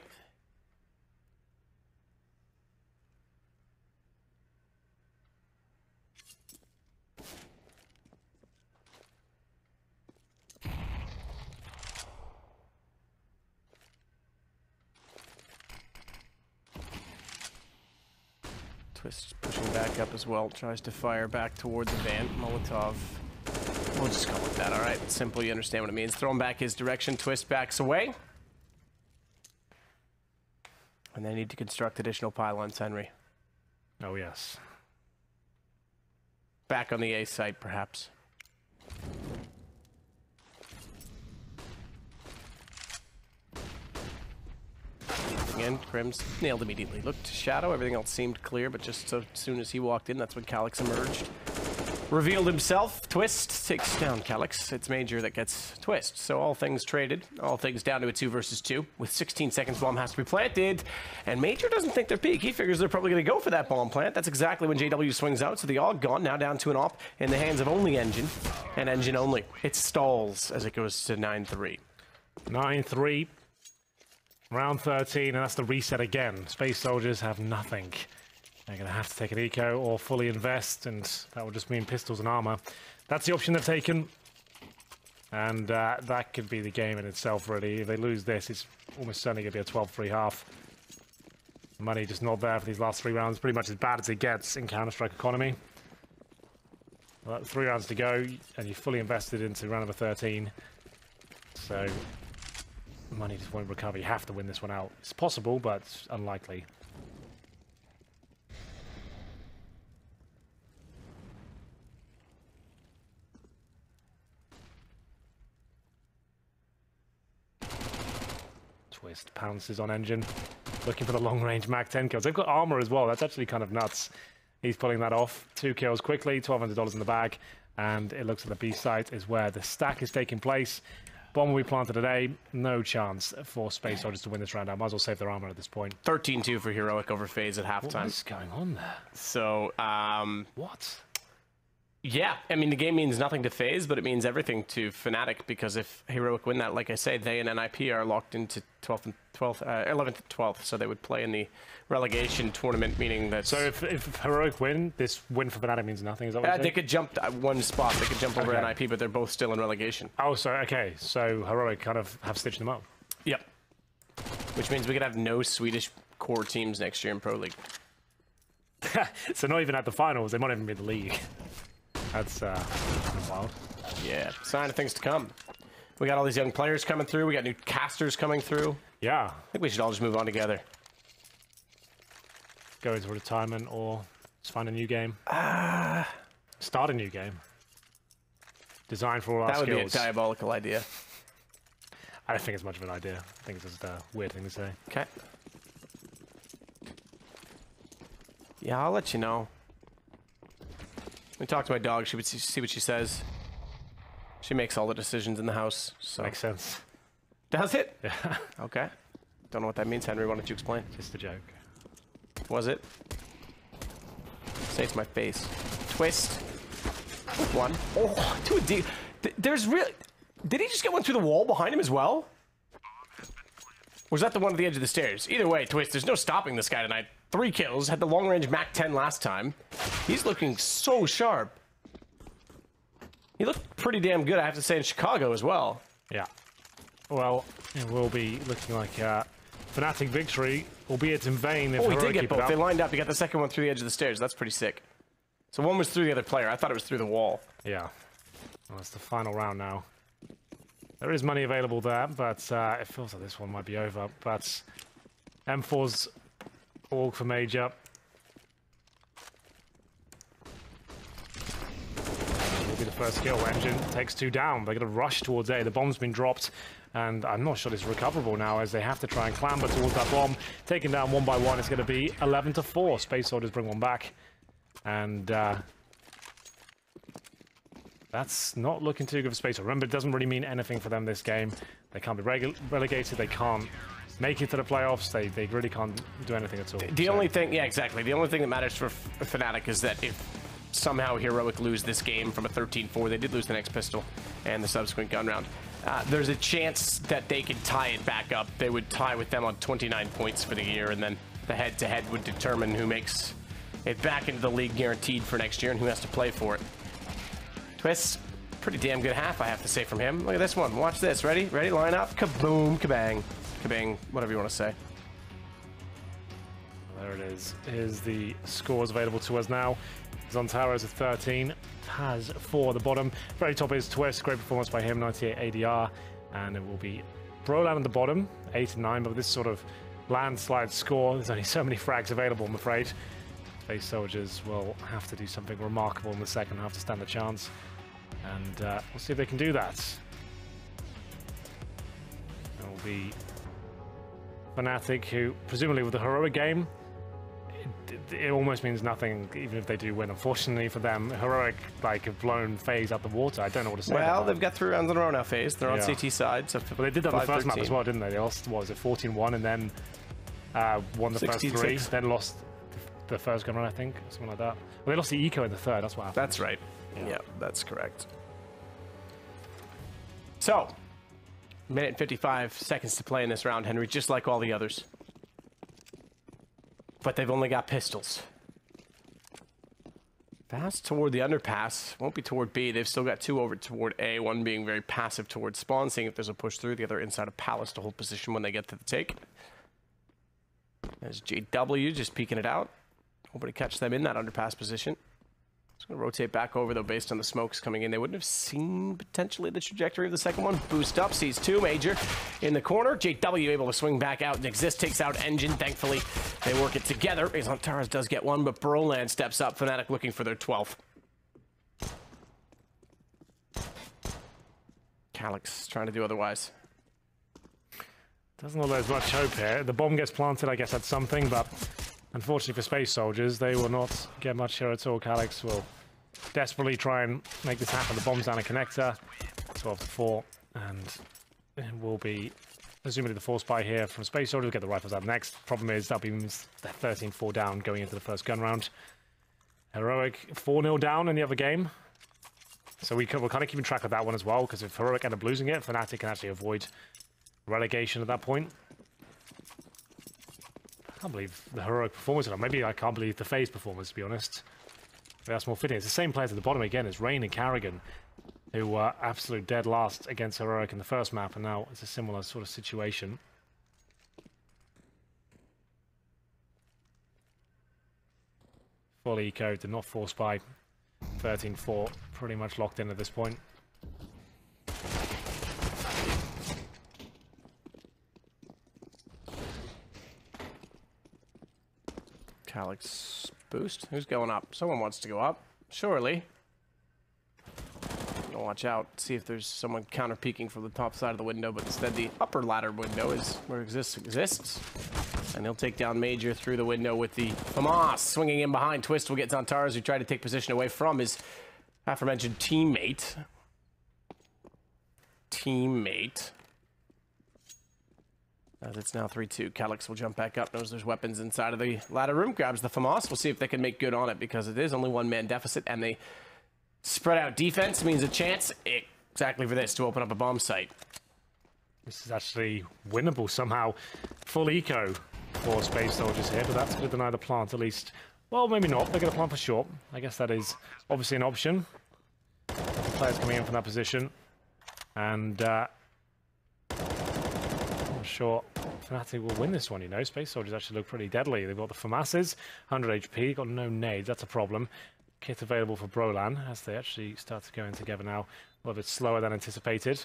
Twist pushing back up as well, tries to fire back toward the van. Molotov. We'll just go with that, all right? Simple, you understand what it means. Throw him back his direction, Twist backs away. And they need to construct additional pylons, Henry. Oh, yes. Back on the A site, perhaps. Again, Crims nailed immediately. Looked to Shadow, everything else seemed clear, but just so soon as he walked in, that's when Calyx emerged. Revealed himself. Twist takes down Calyx. It's Major that gets Twist. So all things traded. All things down to a 2 versus 2. With 16 seconds, bomb has to be planted. And Major doesn't think they're peak. He figures they're probably going to go for that bomb plant. That's exactly when JW swings out. So the AUG gone. Now down to an op in the hands of only Engine. And Engine only. It stalls as it goes to 9-3. 9-3. Round 13, and that's the reset again. Space Soldiers have nothing. They're going to have to take an eco or fully invest, and that would just mean pistols and armor. That's the option they've taken, and that could be the game in itself, really. If they lose this, it's almost certainly going to be a 12-3 half. Money just not there for these last 3 rounds. Pretty much as bad as it gets in Counter-Strike economy. Well, 3 rounds to go, and you're fully invested into round number 13. So money just won't recover. You have to win this one out. It's possible, but it's unlikely. Twist pounces on Engine, looking for the long-range Mac 10 kills. They've got armor as well. That's actually kind of nuts. He's pulling that off. 2 kills quickly, $1,200 in the bag, and it looks like the B site is where the stack is taking place. Bomb will be planted today. No chance for Space Soldiers to win this round. I might as well save their armor at this point. 13-2 for Heroic over FaZe at halftime. What is going on there? So, What? yeah, I mean, the game means nothing to FaZe, but it means everything to Fnatic, because if Heroic win that, like I say, they and NIP are locked into 11th and 12th, so they would play in the relegation tournament, meaning that... So if Heroic win, this win for Fnatic means nothing, is that what you're saying? They could jump one spot, they could jump over NIP, but they're both still in relegation. Oh, so, okay, so Heroic kind of have stitched them up. Yep. Which means we could have no Swedish core teams next year in Pro League. So not even at the finals, they might even be in the league. That's wild. Yeah, sign of things to come. We got all these young players coming through. We got new casters coming through. Yeah. I think we should all just move on together. Go into retirement or just find a new game. Start a new game. Design for all our skills. That would be a diabolical idea. I don't think it's much of an idea. I think it's just a weird thing to say. Okay. Yeah, I'll let you know. Let me talk to my dog. She would see what she says. She makes all the decisions in the house. So. Makes sense. Does it? Yeah. Okay. Don't know what that means, Henry. Why don't you explain? Just a joke. Was it? Say it to my face. Twist. One. Oh, to a D. There's really... Did he just get one through the wall behind him as well? Or was that the one at the edge of the stairs? Either way, Twist, there's no stopping this guy tonight. 3 kills, had the long-range Mac 10 last time. He's looking so sharp. He looked pretty damn good, I have to say, in Chicago as well. Yeah. Well, it will be looking like a Fnatic victory, albeit in vain. Oh, he did get both. They lined up. He got the second one through the edge of the stairs. That's pretty sick. So one was through the other player. I thought it was through the wall. Yeah. Well, it's the final round now. There is money available there, but it feels like this one might be over. But M4's org for Major. Will be the first kill. Engine takes 2 down. They're going to rush towards A. The bomb's been dropped, and I'm not sure it's recoverable now, as they have to try and clamber towards that bomb. Taken down 1 by 1. It's going to be 11-4. Space Soldiers bring one back, and that's not looking too good for Space Soldiers. Remember, it doesn't really mean anything for them this game. They can't be relegated. They can't make it to the playoffs. They really can't do anything at all. The only thing, yeah, exactly. The only thing that matters for Fnatic is that if somehow Heroic lose this game from a 13-4, they did lose the next pistol and the subsequent gun round. There's a chance that they could tie it back up. They would tie with them on 29 points for the year, and then the head-to-head would determine who makes it back into the league guaranteed for next year and who has to play for it. Twist, pretty damn good half, I have to say, from him. Look at this one. Watch this. Ready? Ready? Line up. Kaboom. Kabang. Kabang. Whatever you want to say. There it is. Here's the scores available to us now. Zontaro's at 13. Has 4 at the bottom. Very top is Twist. Great performance by him. 98 ADR. And it will be Broland at the bottom. 8 and 9. But with this sort of landslide score, there's only so many frags available, I'm afraid. Space Soldiers will have to do something remarkable in the second half to stand a chance. And we'll see if they can do that. It will be Fnatic, who, presumably with the Heroic game, it almost means nothing, even if they do win. Unfortunately for them, Heroic have blown FaZe out the water. I don't know what to say. Well, they've got 3 rounds in a row now, FaZe. They're on CT side. So well, they did that on the first map as well, didn't they? They lost, what was it, 14-1, and then won the first 3, then lost the first gun run, I think, something like that. Well, they lost the eco in the third. That's what happened. That's right. Yeah, that's correct. So, minute and 55 seconds to play in this round, Henry, just like all the others. But they've only got pistols. Pass toward the underpass. Won't be toward B. They've still got 2 over toward A. One being very passive towards spawn, seeing if there's a push through. The other inside of Palace to hold position when they get to the take. There's JW just peeking it out. Hoping to catch them in that underpass position. Just going to rotate back over, though, based on the smokes coming in. They wouldn't have seen, potentially, the trajectory of the second one. Boost up, sees 2, Major in the corner. JW able to swing back out. Exist takes out Engine. Thankfully, they work it together. Zontaras does get one, but Broland steps up. Fnatic looking for their 12th. Calyx trying to do otherwise. Doesn't look like there's much hope here. The bomb gets planted, I guess that's something, but unfortunately for Space Soldiers, they will not get much here at all. Calyx will desperately try and make this happen. The bomb's down a connector. 12-4. And it will be presumably the force buy here from Space Soldiers. We'll get the rifles out next. Problem is, that means they're 13-4 down going into the first gun round. Heroic 4-0 down in the other game. So we're kind of keeping track of that one as well, because if Heroic end up losing it, Fnatic can actually avoid relegation at that point. I can't believe the Heroic performance. Maybe I can't believe the FaZe performance, to be honest. That's more fitting. It's the same players at the bottom again as Rain and Carrigan, who were absolute dead last against Heroic in the first map, and now it's a similar sort of situation. Full eco, did not force by 13-4, pretty much locked in at this point. Calyx boost. Who's going up? Someone wants to go up. Surely. Watch out. See if there's someone counter peeking from the top side of the window, but instead the upper ladder window is where exists. And he'll take down Major through the window with the FAMAS swinging in behind. Twist will get Zantaras, who tried to take position away from his aforementioned teammate. As it's now 3-2. Calyx will jump back up, knows there's weapons inside of the ladder room, grabs the FAMAS. We'll see if they can make good on it, because it is only one-man deficit, and they spread out defense means a chance exactly for this to open up a bomb site. This is actually winnable somehow. Full eco for Space Soldiers here, but that's going to deny the plant at least. Well, maybe not. They're going to plant for short. I guess that is obviously an option. The players coming in from that position. And I'm not sure Fnatic will win this one, you know. Space Soldiers actually look pretty deadly. They've got the FAMASes, 100 HP, got no nades. That's a problem. Kit available for Brolan as they actually start to go in together now. A little bit slower than anticipated.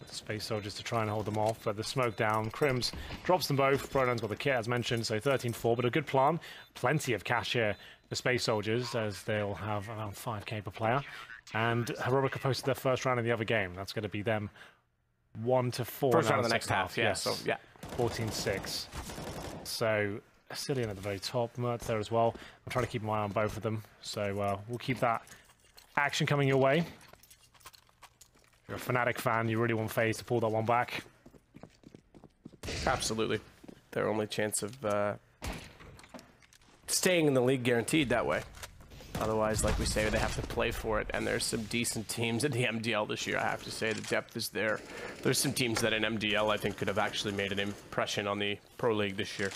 Space Soldiers to try and hold them off, but the smoke down. Crims drops them both. Brolan's got the kit, as mentioned, so 13-4, but a good plan. Plenty of cash here for Space Soldiers, as they'll have around 5k per player. And Heroic have posted their first round in the other game. That's going to be them 1-4. First round of the next half, yeah. Yes. So, yeah. 14-6. So, Cillian at the very top, Mert there as well. I'm trying to keep my eye on both of them, so we'll keep that action coming your way. If you're a Fnatic fan, you really want FaZe to pull that one back. Absolutely. Their only chance of staying in the league guaranteed that way. Otherwise, like we say, they have to play for it, and there's some decent teams in the MDL this year. I have to say the depth is there. There's some teams that in MDL I think could have actually made an impression on the Pro League this year.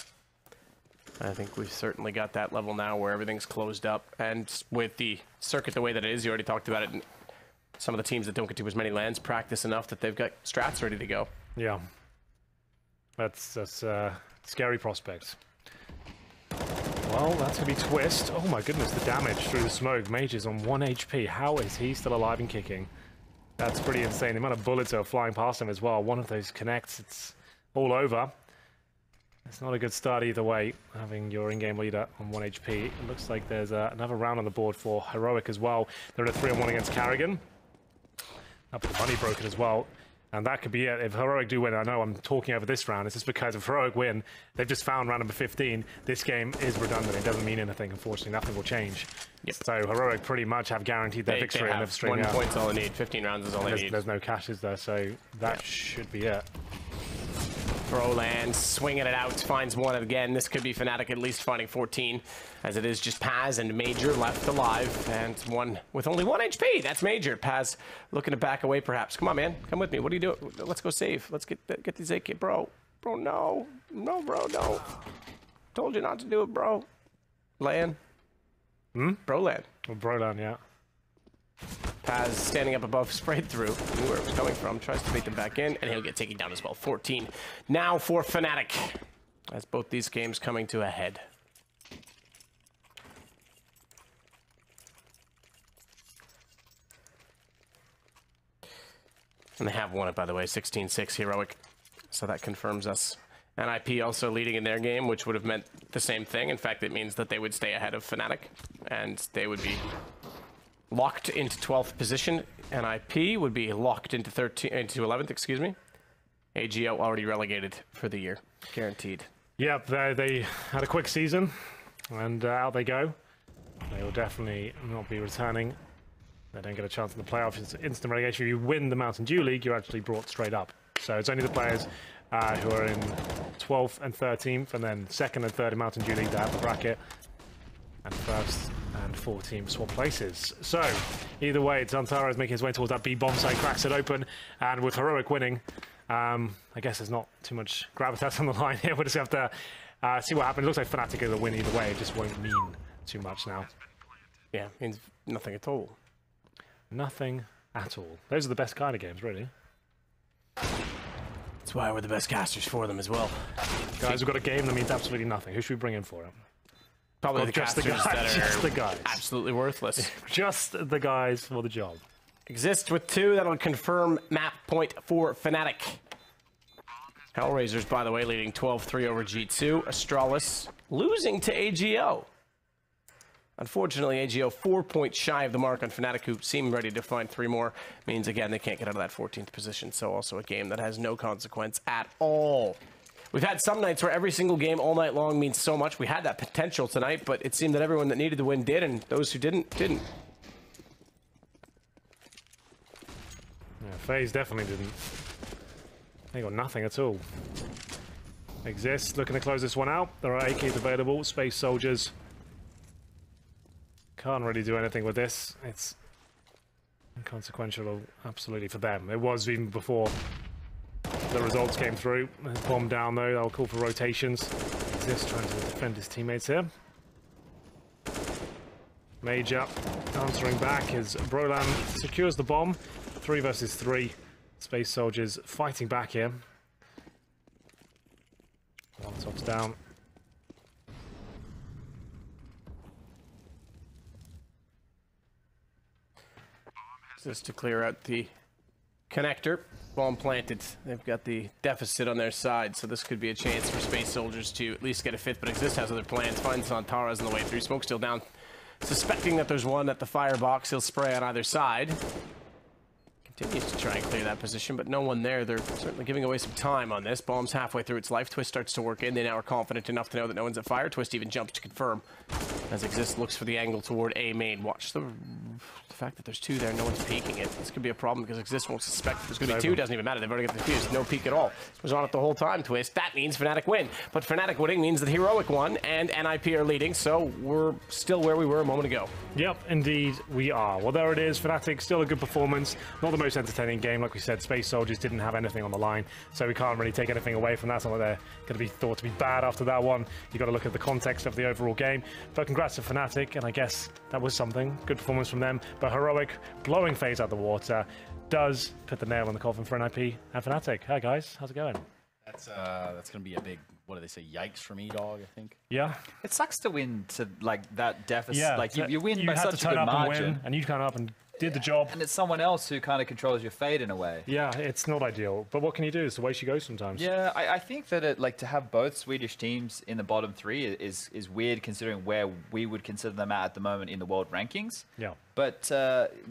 I think we've certainly got that level now where everything's closed up, and with the circuit the way that it is, you already talked about it, and some of the teams that don't get to as many lands practice enough that they've got strats ready to go. Yeah. That's a scary prospect. Well, that's going to be Twist. Oh my goodness, the damage through the smoke. Major's on 1 HP. How is he still alive and kicking? That's pretty insane. The amount of bullets are flying past him as well. One of those connects, it's all over. It's not a good start either way, having your in-game leader on 1 HP. It looks like there's another round on the board for Heroic as well. They're at a 3-on-1 against Carrigan. Up with the money broken as well. And that could be it. If Heroic do win, I know I'm talking over this round, it's just because if Heroic win, they've just found round number 15. This game is redundant. It doesn't mean anything, unfortunately. Nothing will change. Yep. So Heroic pretty much have guaranteed their victory. They have 1 point's all they need. 15 rounds is all they need. There's no cashes there, so that should be it. Brolan swinging it out, finds one again. This could be Fnatic at least finding 14, as it is just Paz and Major left alive, and one with only 1 HP. That's Major. Paz looking to back away, perhaps. Come on, man. Come with me. What are you doing? Let's go save. Let's get these AK. Bro, no. No, bro, no. Told you not to do it, bro. Lan. Brolan. Well, Brolan, yeah. Paz standing up above, sprayed through, knew where it was coming from, tries to bait them back in, and he'll get taken down as well. 14 now for Fnatic, as both these games coming to a head. And they have won it, by the way, 16-6 Heroic, so that confirms us. NIP also leading in their game, which would have meant the same thing. In fact, it means that they would stay ahead of Fnatic, and they would be locked into 12th position. NIP would be locked into 11th, excuse me. AGL already relegated for the year, guaranteed. Yep, they had a quick season, and out they go. They will definitely not be returning. They don't get a chance in the playoffs. It's instant relegation. If you win the Mountain Dew League, you're actually brought straight up. So it's only the players who are in 12th and 13th, and then 2nd and 3rd in Mountain Dew League that have the bracket. And 1st and 4th team swap places. So, either way, Zantara is making his way towards that B bomb site, cracks it open, and with Heroic winning, I guess there's not too much gravitas on the line here. We'll just have to see what happens. It looks like Fnatic is a win either way. It just won't mean too much now. Yeah, means nothing at all. Nothing at all. Those are the best kind of games, really. That's why we're the best casters for them as well. Guys, we've got a game that means absolutely nothing. Who should we bring in for it? Probably the just the casters guys. that are Just the guys. absolutely worthless. Just the guys for the job. Exist with 2. That'll confirm map point for Fnatic. Hellraisers, by the way, leading 12-3 over G2. Astralis losing to AGO. Unfortunately, AGO 4 points shy of the mark on Fnatic, who seem ready to find 3 more. Means, again, they can't get out of that 14th position, so also a game that has no consequence at all. We've had some nights where every single game all night long means so much. We had that potential tonight, but it seemed that everyone that needed to win did, and those who didn't. Yeah, FaZe definitely didn't. They got nothing at all. Exist, looking to close this one out. There are AKs available, Space Soldiers. Can't really do anything with this. It's inconsequential, absolutely, for them. It was even before the results came through. Bomb down, though. They'll call for rotations. Exist trying to defend his teammates here. Mage up, answering back as Brolan secures the bomb. 3 versus 3. Space Soldiers fighting back here. One top's down. Just to clear out the connector. Bomb planted. They've got the deficit on their side, so this could be a chance for Space Soldiers to at least get a 5th, but Exist has other plans. Finds Santaras on the way through. Smoke still down. Suspecting that there's one at the firebox, he'll spray on either side. Continues to try and clear that position, but no one there. They're certainly giving away some time on this. Bomb's halfway through its life. Twist starts to work in. They now are confident enough to know that no one's at fire. Twist even jumps to confirm as Exist looks for the angle toward A main. Watch the fact that there's 2 there. No one's peeking it. This could be a problem because Exist won't suspect there's going to be 2. Doesn't even matter. They've already got the fuse. No peek at all. It was on it the whole time, Twist. That means Fnatic win. But Fnatic winning means that Heroic won and NIP are leading, so we're still where we were a moment ago. Yep, indeed we are. Well, there it is. Fnatic, still a good performance. Not the most entertaining game. Like we said, Space Soldiers didn't have anything on the line, so we can't really take anything away from that. It's not like they're going to be thought to be bad after that one. You've got to look at the context of the overall game. But congrats to Fnatic, and I guess that was something. Good performance from them. But Heroic, blowing FaZe out the water, does put the nail in the coffin for NIP and Fnatic. Hi, guys. How's it going? That's going to be a big, what do they say, yikes for me, dog, I think. Yeah. It sucks to win to like that deficit. Yeah. Like you win by had such to a turn good up margin. and win, and you turn up and did the job. And it's someone else who kind of controls your fate in a way. Yeah, it's not ideal. But what can you do? It's the way she goes sometimes. Yeah, I think that like to have both Swedish teams in the bottom 3 is weird considering where we would consider them at the moment in the world rankings. Yeah. But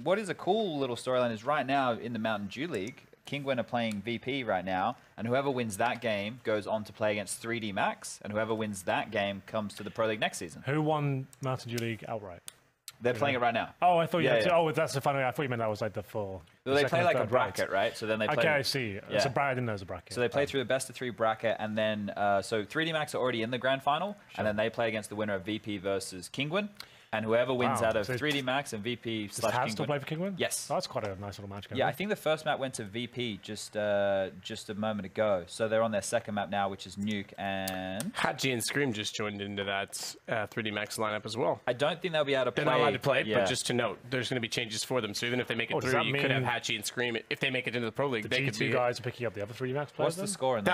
what is a cool little storyline is right now in the Mountain Dew League, Kingwin are playing VP right now, and whoever wins that game goes on to play against 3D Max, and whoever wins that game comes to the Pro League next season. Who won Mountain Dew League outright? They're playing it right now. Oh, I thought you had to. yeah. Oh, that's the final. I thought you meant that was like the full. So they play like a bracket, right? So then they play. Okay, I see. Yeah. It's a bracket. I didn't know it was a bracket. So they play through the best of 3 bracket, and then so 3D Max are already in the grand final, and then they play against the winner of VP versus Kingwin, and whoever wins Wow. out of So 3D Max and VP Does slash Taz Kingwin. still play for Kingwin? Yes. Oh, that's quite a nice little match. Yeah, I think the first map went to VP just a moment ago. So they're on their second map now, which is Nuke, and Hachi and Scream just joined into that 3D Max lineup as well. I don't think they'll be able to play. They're not allowed to play it, yeah. but just to note, there's going to be changes for them. So even if they make it does through, that you could have mean Hachi and Scream. If they make it into the Pro League, the they could be. G2 guys are picking up the other 3D Max players. What's the score in That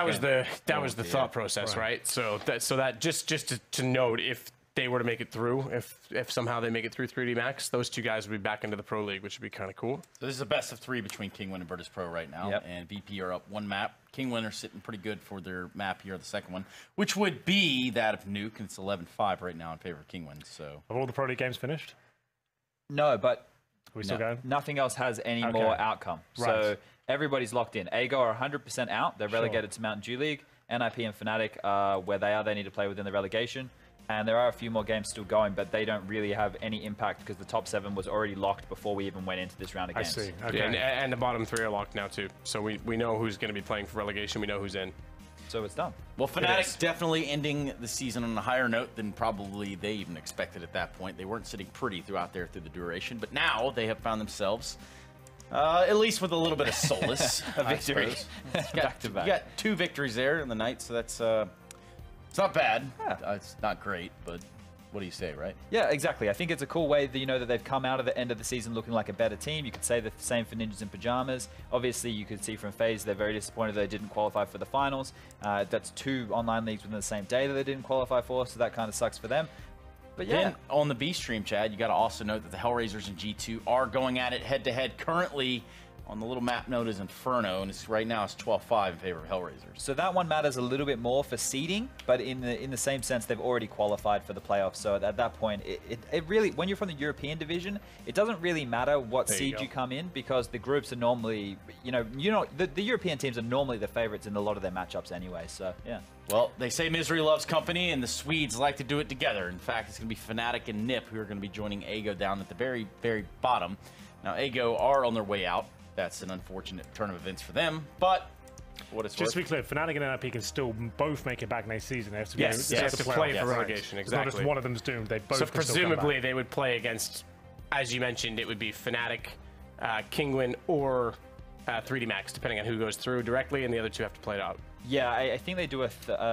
that was game? the thought process, right? So that just to note, if they were to make it through, if somehow they make it through 3D Max, those 2 guys would be back into the Pro League, which would be kind of cool. So this is a best of 3 between Kingwin and Virtus Pro right now, Yep. and VP are up 1 map. Kingwin are sitting pretty good for their map here, the second one, which would be that of Nuke, and it's 11-5 right now in favor of Kingwin. So Have all the Pro League games finished? No, but Are we still going? nothing else has any Okay. more outcome. Right. So everybody's locked in. AGO are 100% out. They're relegated to Mountain Dew League. NIP and Fnatic, where they are, they need to play within the relegation. And there are a few more games still going, but they don't really have any impact because the top 7 was already locked before we even went into this round of I games. see. Okay. Yeah, and the bottom 3 are locked now too. So we know who's going to be playing for relegation. We know who's in. So it's done. well, Fnatic definitely ending the season on a higher note than probably they even expected at that point. They weren't sitting pretty throughout there through the duration, but now they have found themselves, at least with a little bit of solace, A victory. back to back. You got 2 victories there in the night, so that's it's not bad. Yeah. It's not great, but what do you say, right? Yeah, exactly. I think it's a cool way that, that they've come out of the end of the season looking like a better team. You could say the same for Ninjas in Pajamas. Obviously, you could see from FaZe, they're very disappointed they didn't qualify for the finals. That's 2 online leagues within the same day that they didn't qualify for, so that kind of sucks for them. But yeah. Then on the B stream, Chad, you got to also note that the Hellraisers and G2 are going at it head-to-head currently. On the little map note is Inferno, and right now it's 12-5 in favor of Hellraisers. So that one matters a little bit more for seeding, but in the same sense, they've already qualified for the playoffs. So at that point, it really, when you're from the European division, it doesn't really matter what seed you come in, because the groups are normally, the European teams are normally the favorites in a lot of their matchups anyway. So yeah. Well, they say misery loves company, and the Swedes like to do it together. In fact, it's going to be Fnatic and Nip who are going to be joining Ago down at the very, very bottom. Now, Ago are on their way out. That's an unfortunate turn of events for them, but what it's just worth. to be clear, Fnatic and NIP can still both make it back next season. They have to, they have to play for relegation. It's not just one of them's doomed. They both. So can presumably they would play against, as you mentioned, it would be Fnatic, Kingwin, or 3D Max, depending on who goes through directly, and the other two have to play it out. Yeah, I think they do a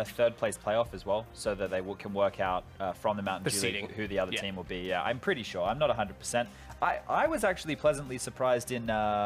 third place playoff as well, so that they can work out from the Mountain Dew League who the other team will be. Yeah, I'm pretty sure. I'm not 100%. I was actually pleasantly surprised in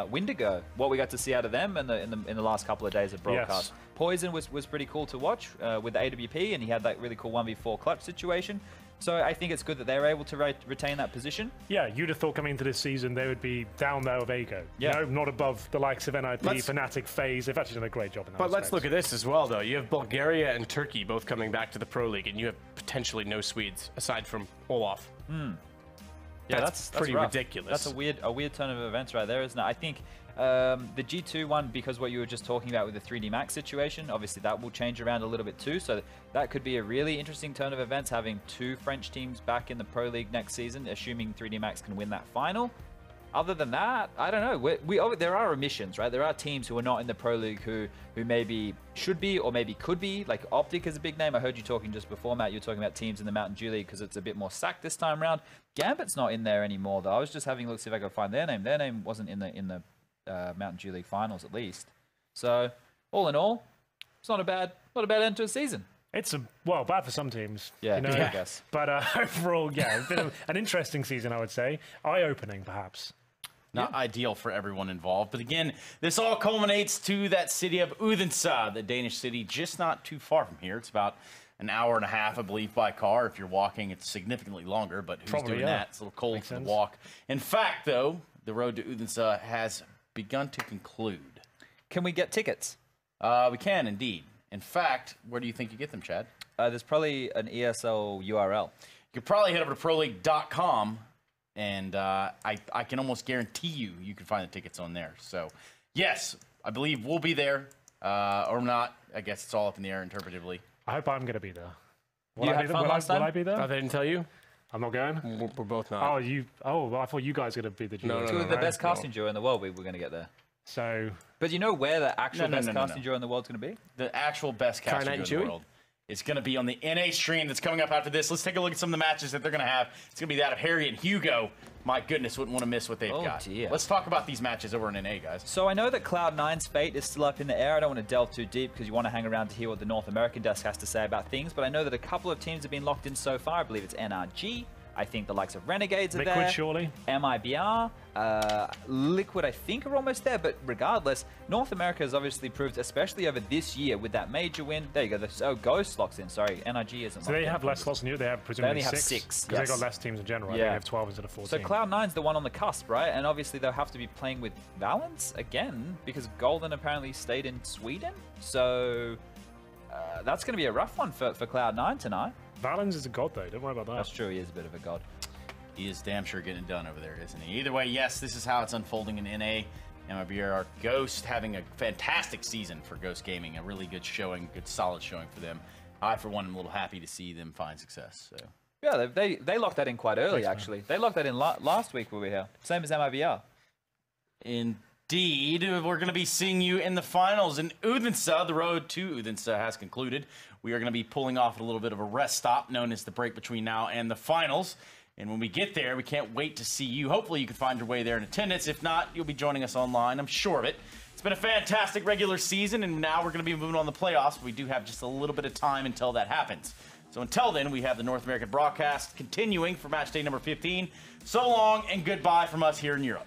Windigo, what we got to see out of them in the last couple of days of broadcast. Yes. Poison was pretty cool to watch with the AWP, and he had that really cool 1v4 clutch situation. So I think it's good that they're able to retain that position. Yeah, you'd have thought coming into this season they would be down there with Ago. Yeah. Not above the likes of NIP, Fnatic, FaZe. They've actually done a great job in that But let's look at this as well, though. You have Bulgaria and Turkey both coming back to the Pro League, and you have potentially no Swedes aside from Olaf. Yeah, that's pretty rough. ridiculous. That's a weird turn of events right there, isn't it? I think the G2 one, because what you were just talking about with the 3D Max situation, obviously that will change around a little bit too. So that could be a really interesting turn of events, having two French teams back in the Pro League next season, assuming 3D Max can win that final. Other than that, I don't know. There are omissions, right? There are teams who are not in the Pro League who maybe should be or maybe could be. Like Optic is a big name. I heard you talking just before, Matt. You were talking about teams in the Mountain Dew League because it's a bit more sacked this time around. Gambit's not in there anymore, though. I was just having a look, see if I could find their name. Their name wasn't in the Mountain Dew League finals, at least. So all in all, it's not a bad end to a season. It's bad for some teams. Yeah, I guess. But overall, yeah, it's been an interesting season, I would say. Eye-opening, perhaps. Not ideal for everyone involved. But again, this all culminates to that city of Odense, the Danish city, just not too far from here. It's about an hour and a half, I believe, by car. If you're walking, it's significantly longer, but who's doing that? It's a little cold to walk. In fact, though, the road to Odense has begun to conclude. Can we get tickets? We can, indeed. In fact, where do you think you get them, Chad? There's probably an ESL URL. You could probably head over to proleague.com. And I can almost guarantee you can find the tickets on there. So, yes, I believe we'll be there or not. I guess it's all up in the air interpretively. I hope I'm going to be there. You had fun last time? Will I be there? Oh, they didn't tell you? I'm not going? We're both not. Oh, I thought you guys were going to be the duo. No, the best casting duo in the world, we were going to get there. So, but you know where the actual best casting duo in the world is going to be? The actual best casting duo in the world. It's going to be on the NA stream that's coming up after this. Let's take a look at some of the matches that they're going to have. It's going to be that of Harry and Hugo. My goodness, wouldn't want to miss what they've got. Dear. Let's talk about these matches over in NA, guys. So I know that Cloud9's fate is still up in the air. I don't want to delve too deep because you want to hang around to hear what the North American desk has to say about things. But I know that a couple of teams have been locked in so far. I believe it's NRG. I think the likes of Renegades are there. Liquid, surely. MIBR. Liquid, I think, are almost there. But regardless, North America has obviously proved, especially over this year with that major win. There you go. Ghost locks in. Sorry, NRG isn't. So they have less slots than you. They have presumably they only have six. Because they got less teams in general. Yeah. They have 12 instead of 14. So Cloud9's the one on the cusp, right? And obviously they'll have to be playing with Valence again because Golden apparently stayed in Sweden. So that's going to be a rough one for Cloud9 tonight. Valens is a god, though. Don't worry about that. That's true. He is a bit of a god. He is damn sure getting it done over there, isn't he? Either way, yes, this is how it's unfolding in NA. MIBR Ghost having a fantastic season for Ghost Gaming. A really good showing, good solid showing for them. I, for one, am a little happy to see them find success. So. Yeah, they locked that in quite early, actually. They locked that in last week we were here. Same as MIBR. Indeed. We're going to be seeing you in the finals in Odense. The road to Odense has concluded. We are going to be pulling off a little bit of a rest stop known as the break between now and the finals. And when we get there, we can't wait to see you. Hopefully you can find your way there in attendance. If not, you'll be joining us online. I'm sure of it. It's been a fantastic regular season, and now we're going to be moving on to the playoffs. But we do have just a little bit of time until that happens. So until then, we have the North American broadcast continuing for match day number 15. So long and goodbye from us here in Europe.